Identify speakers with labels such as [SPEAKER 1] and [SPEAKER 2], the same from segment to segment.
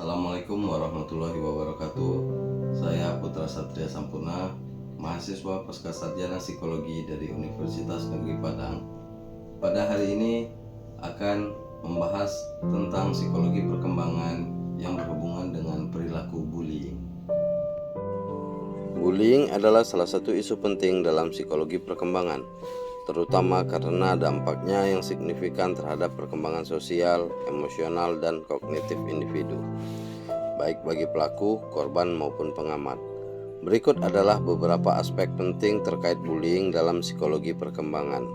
[SPEAKER 1] Assalamualaikum warahmatullahi wabarakatuh. Saya Putra Satria Sampurna, mahasiswa Pascasarjana Psikologi dari Universitas Negeri Padang. Pada hari ini akan membahas tentang psikologi perkembangan yang berhubungan dengan perilaku bullying. Bullying adalah salah satu isu penting dalam psikologi perkembangan, terutama karena dampaknya yang signifikan terhadap perkembangan sosial, emosional, dan kognitif individu, baik bagi pelaku, korban, maupun pengamat. Berikut adalah beberapa aspek penting terkait bullying dalam psikologi perkembangan.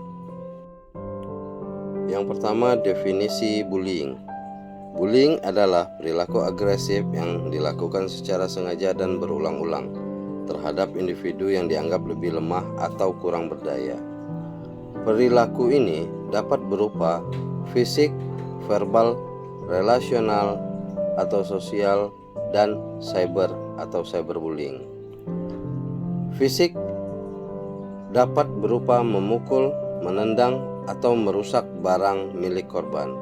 [SPEAKER 1] Yang pertama, definisi bullying. Bullying adalah perilaku agresif yang dilakukan secara sengaja dan berulang-ulang terhadap individu yang dianggap lebih lemah atau kurang berdaya. Perilaku ini dapat berupa fisik, verbal, relasional, atau sosial, dan cyber atau cyberbullying. Fisik dapat berupa memukul, menendang, atau merusak barang milik korban.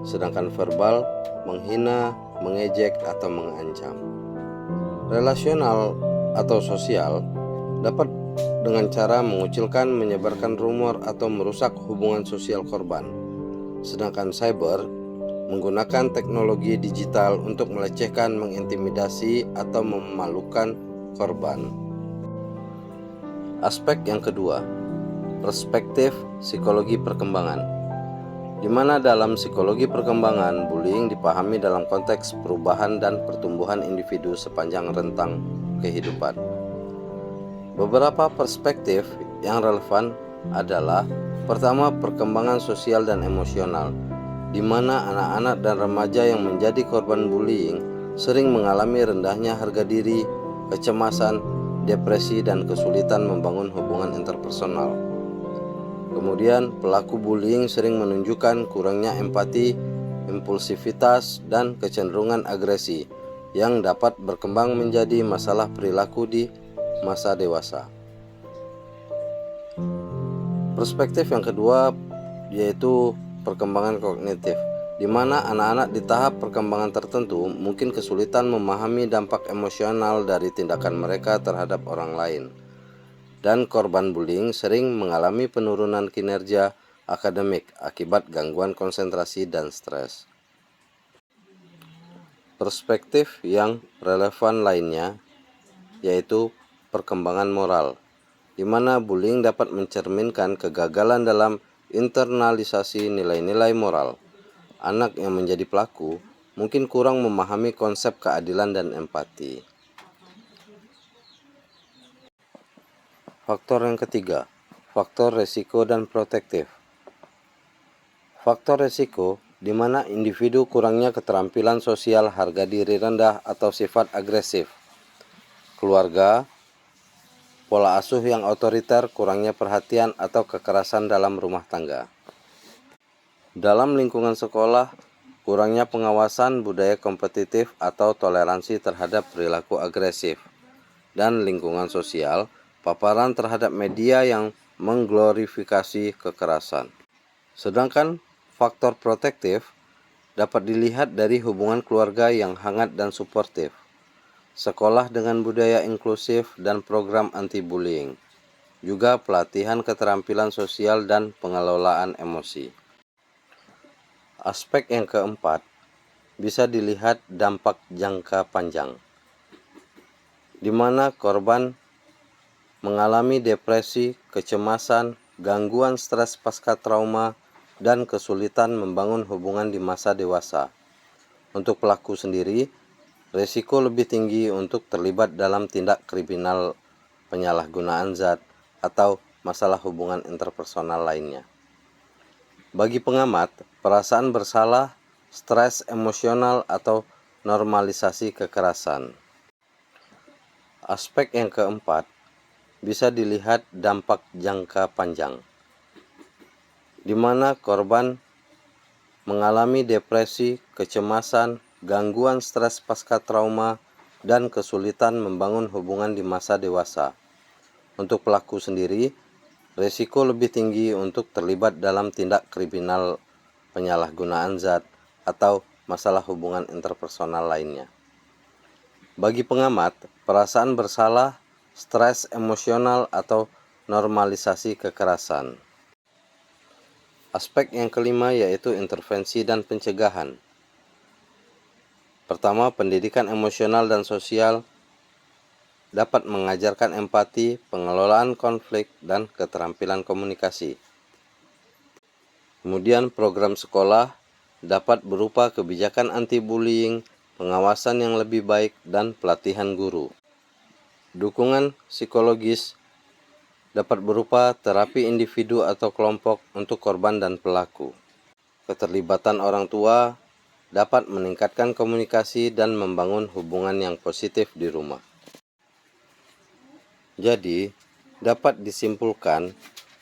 [SPEAKER 1] Sedangkan verbal menghina, mengejek, atau mengancam. Relasional atau sosial dapat dengan cara mengucilkan, menyebarkan rumor, atau merusak hubungan sosial korban. Sedangkan cyber menggunakan teknologi digital untuk melecehkan, mengintimidasi, atau memalukan korban. Aspek yang kedua, perspektif psikologi perkembangan, di mana dalam psikologi perkembangan bullying dipahami dalam konteks perubahan dan pertumbuhan individu sepanjang rentang kehidupan. Beberapa perspektif yang relevan adalah: pertama, perkembangan sosial dan emosional, di mana anak-anak dan remaja yang menjadi korban bullying sering mengalami rendahnya harga diri, kecemasan, depresi, dan kesulitan membangun hubungan interpersonal. Kemudian, pelaku bullying sering menunjukkan kurangnya empati, impulsivitas, dan kecenderungan agresi yang dapat berkembang menjadi masalah perilaku di masa dewasa. Perspektif yang kedua yaitu perkembangan kognitif, di mana anak-anak di tahap perkembangan tertentu mungkin kesulitan memahami dampak emosional dari tindakan mereka terhadap orang lain, dan korban bullying sering mengalami penurunan kinerja akademik akibat gangguan konsentrasi dan stres. Perspektif yang relevan lainnya yaitu perkembangan moral, di mana bullying dapat mencerminkan kegagalan dalam internalisasi nilai-nilai moral. Anak yang menjadi pelaku mungkin kurang memahami konsep keadilan dan empati. Faktor yang ketiga, faktor resiko dan protektif. Faktor resiko, di mana individu kurangnya keterampilan sosial, harga diri rendah, atau sifat agresif. Keluarga, pola asuh yang otoriter, kurangnya perhatian, atau kekerasan dalam rumah tangga. Dalam lingkungan sekolah, kurangnya pengawasan, budaya kompetitif, atau toleransi terhadap perilaku agresif. Dan lingkungan sosial, paparan terhadap media yang mengglorifikasi kekerasan. Sedangkan faktor protektif dapat dilihat dari hubungan keluarga yang hangat dan suportif, sekolah dengan budaya inklusif dan program anti-bullying, juga pelatihan keterampilan sosial dan pengelolaan emosi. Aspek yang keempat, bisa dilihat dampak jangka panjang, di mana korban mengalami depresi, kecemasan, gangguan stres pasca trauma, dan kesulitan membangun hubungan di masa dewasa. Untuk pelaku sendiri, resiko lebih tinggi untuk terlibat dalam tindak kriminal, penyalahgunaan zat, atau masalah hubungan interpersonal lainnya. Bagi pengamat, perasaan bersalah, stres emosional, atau normalisasi kekerasan. Aspek yang keempat, bisa dilihat dampak jangka panjang, di mana korban mengalami depresi, kecemasan, gangguan stres pasca trauma, dan kesulitan membangun hubungan di masa dewasa. Untuk pelaku sendiri, resiko lebih tinggi untuk terlibat dalam tindak kriminal, penyalahgunaan zat, atau masalah hubungan interpersonal lainnya. Bagi pengamat, perasaan bersalah, stres emosional, atau normalisasi kekerasan. Aspek yang kelima yaitu intervensi dan pencegahan. Pertama, pendidikan emosional dan sosial dapat mengajarkan empati, pengelolaan konflik, dan keterampilan komunikasi. Kemudian program sekolah dapat berupa kebijakan anti-bullying, pengawasan yang lebih baik, dan pelatihan guru. Dukungan psikologis dapat berupa terapi individu atau kelompok untuk korban dan pelaku. Keterlibatan orang tua dapat meningkatkan komunikasi dan membangun hubungan yang positif di rumah. Jadi, dapat disimpulkan,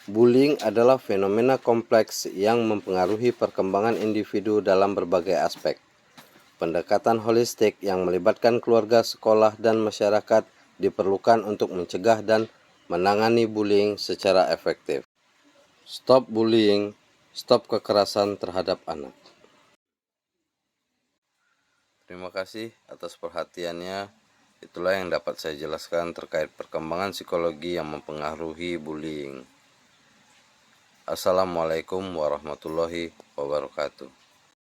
[SPEAKER 1] bullying adalah fenomena kompleks yang mempengaruhi perkembangan individu dalam berbagai aspek. Pendekatan holistik yang melibatkan keluarga, sekolah, dan masyarakat diperlukan untuk mencegah dan menangani bullying secara efektif. Stop bullying, stop kekerasan terhadap anak. Terima kasih atas perhatiannya. Itulah yang dapat saya jelaskan terkait perkembangan psikologi yang mempengaruhi bullying. Assalamualaikum warahmatullahi wabarakatuh.